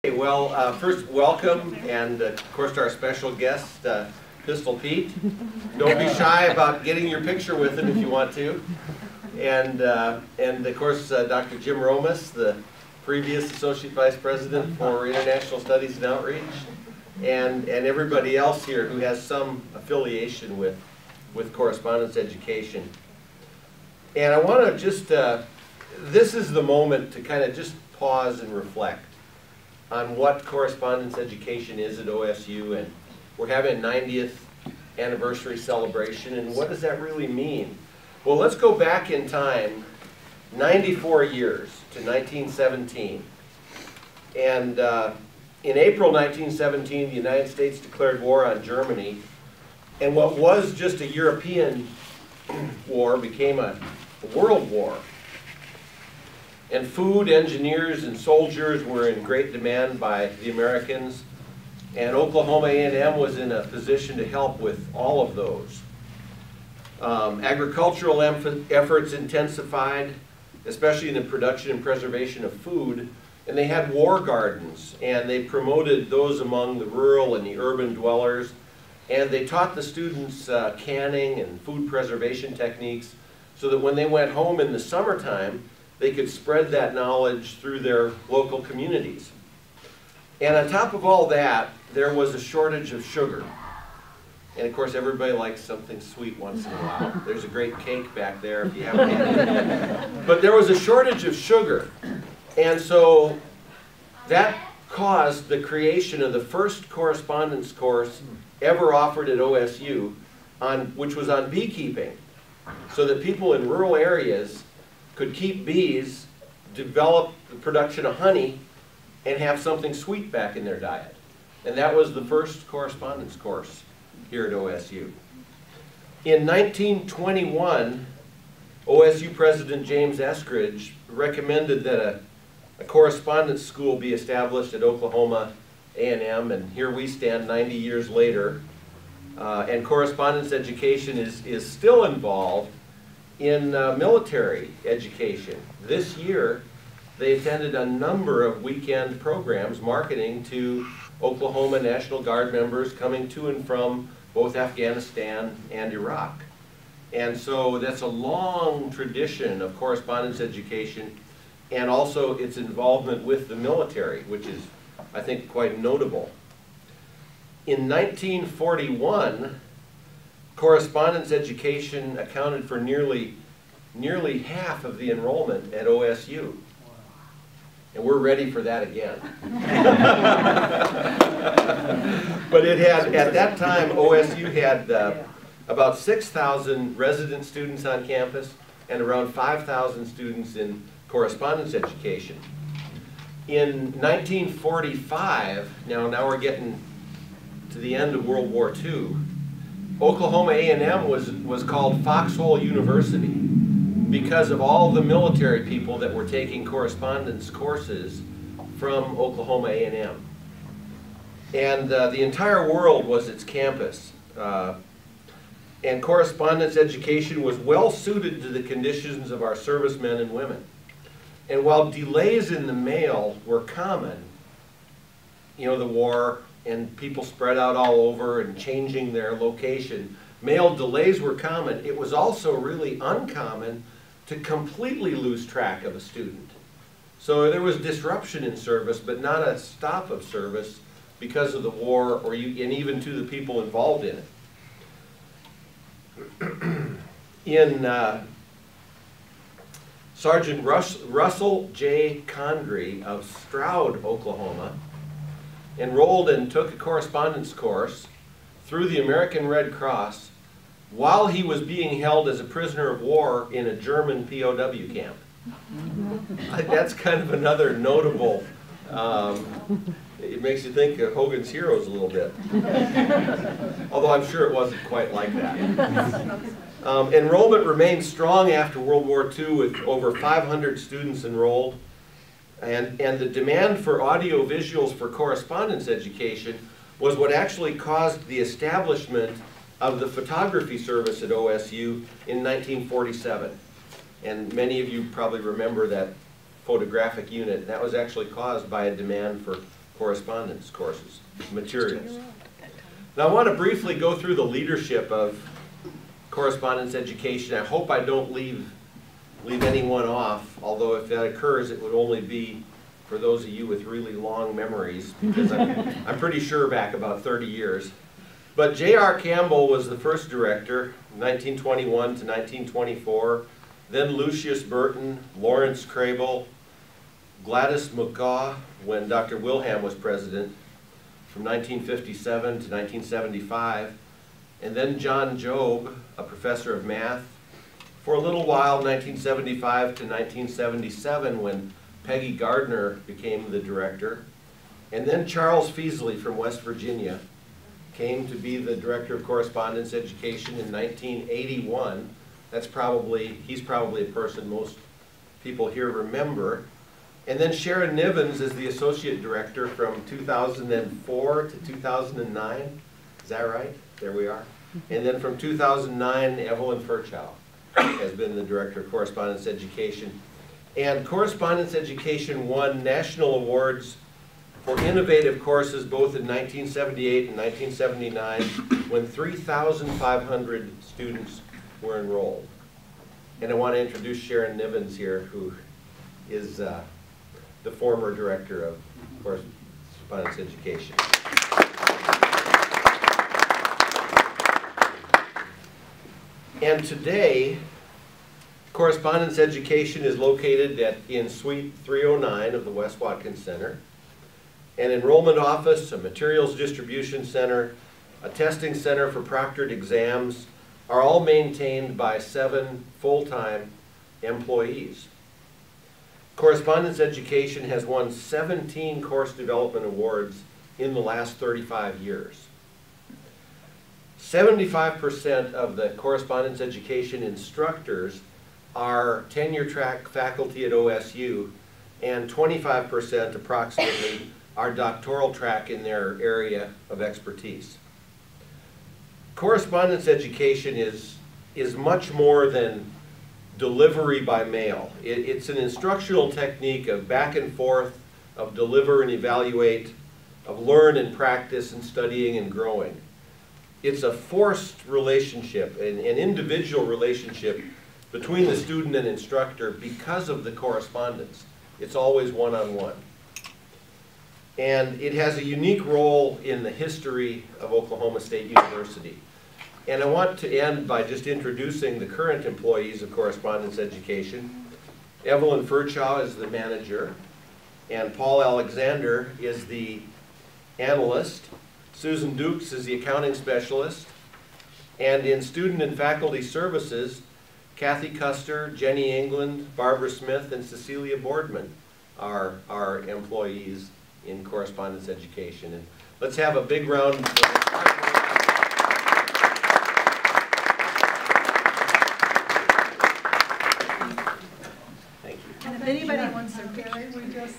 Well, first, welcome, and of course to our special guest, Pistol Pete. Don't be shy about getting your picture with him if you want to. And of course, Dr. Jim Romas, the previous Associate Vice President for International Studies and Outreach, and everybody else here who has some affiliation with correspondence education. And I want to just, this is the moment to kind of just pause and reflect on what correspondence education is at OSU, and we're having a 90th anniversary celebration, and what does that really mean? Well, let's go back in time 94 years to 1917. And in April 1917, the United States declared war on Germany, and what was just a European war became a world war. And food, engineers, and soldiers were in great demand by the Americans, and Oklahoma A&M was in a position to help with all of those. Agricultural efforts intensified, especially in the production and preservation of food, and they had war gardens, and they promoted those among the rural and the urban dwellers, and they taught the students canning and food preservation techniques so that when they went home in the summertime, they could spread that knowledge through their local communities. And on top of all that, there was a shortage of sugar. And of course, everybody likes something sweet once in a while. There's a great cake back there if you haven't had it. But there was a shortage of sugar. And so that caused the creation of the first correspondence course ever offered at OSU, which was on beekeeping, so that people in rural areas could keep bees, develop the production of honey, and have something sweet back in their diet. And that was the first correspondence course here at OSU. In 1921, OSU President James Eskridge recommended that a correspondence school be established at Oklahoma A&M, and here we stand 90 years later. And correspondence education is still involved in military education. This year, they attended a number of weekend programs marketing to Oklahoma National Guard members coming to and from both Afghanistan and Iraq. And so that's a long tradition of correspondence education, and also its involvement with the military, which is, I think, quite notable. In 1941, correspondence education accounted for nearly half of the enrollment at OSU. And we're ready for that again. But it had, at that time, OSU had about 6,000 resident students on campus and around 5,000 students in correspondence education. In 1945, now we're getting to the end of World War II, Oklahoma A&M was called Foxhole University because of all the military people that were taking correspondence courses from Oklahoma A&M. And the entire world was its campus. And correspondence education was well suited to the conditions of our servicemen and women. And while delays in the mail were common, you know, the war and people spread out all over and changing their location, mail delays were common. It was also really uncommon to completely lose track of a student. So there was disruption in service, but not a stop of service because of the war, and even to the people involved in it. In Sergeant Russell J. Condrey of Stroud, Oklahoma, enrolled and took a correspondence course through the American Red Cross while he was being held as a prisoner of war in a German POW camp. That's kind of another notable, it makes you think of Hogan's Heroes a little bit. Although I'm sure it wasn't quite like that. Enrollment remained strong after World War II with over 500 students enrolled. And the demand for audio visuals for correspondence education was what actually caused the establishment of the photography service at OSU in 1947. And many of you probably remember that photographic unit. That was actually caused by a demand for correspondence courses, materials. Now I want to briefly go through the leadership of correspondence education. I hope I don't leave anyone off, although if that occurs it would only be for those of you with really long memories, because I'm pretty sure back about 30 years. But J.R. Campbell was the first director, 1921 to 1924, then Lucius Burton, Lawrence Crable, Gladys McGaw, when Dr. Wilhelm was president, from 1957 to 1975, and then John Jobe, a professor of math, for a little while, 1975 to 1977, when Peggy Gardner became the director, and then Charles Feasley from West Virginia came to be the director of correspondence education in 1981. He's probably a person most people here remember. And then Sharon Nivens is the associate director from 2004 to 2009. Is that right? There we are. And then from 2009, Evelyn Furchow has been the director of correspondence education. And correspondence education won national awards for innovative courses both in 1978 and 1979 when 3,500 students were enrolled. And I want to introduce Sharon Nivens here, who is the former director of correspondence education. And today, correspondence education is located in Suite 309 of the West Watkins Center. An enrollment office, a materials distribution center, a testing center for proctored exams are all maintained by 7 full-time employees. Correspondence education has won 17 course development awards in the last 35 years. 75% of the correspondence education instructors are tenure-track faculty at OSU, and 25% approximately are doctoral track in their area of expertise. Correspondence education is much more than delivery by mail. It's an instructional technique of back and forth, of deliver and evaluate, of learn and practice and studying and growing. It's a forced relationship, an individual relationship between the student and instructor because of the correspondence. It's always one-on-one. And it has a unique role in the history of Oklahoma State University. And I want to end by just introducing the current employees of correspondence education. Evelyn Furchow is the manager, and Paul Alexander is the analyst. Susan Dukes is the accounting specialist. And in student and faculty services, Kathy Custer, Jenny England, Barbara Smith, and Cecilia Boardman are our employees in correspondence education. And let's have a big round of Thank you. And if anybody wants to carry, we just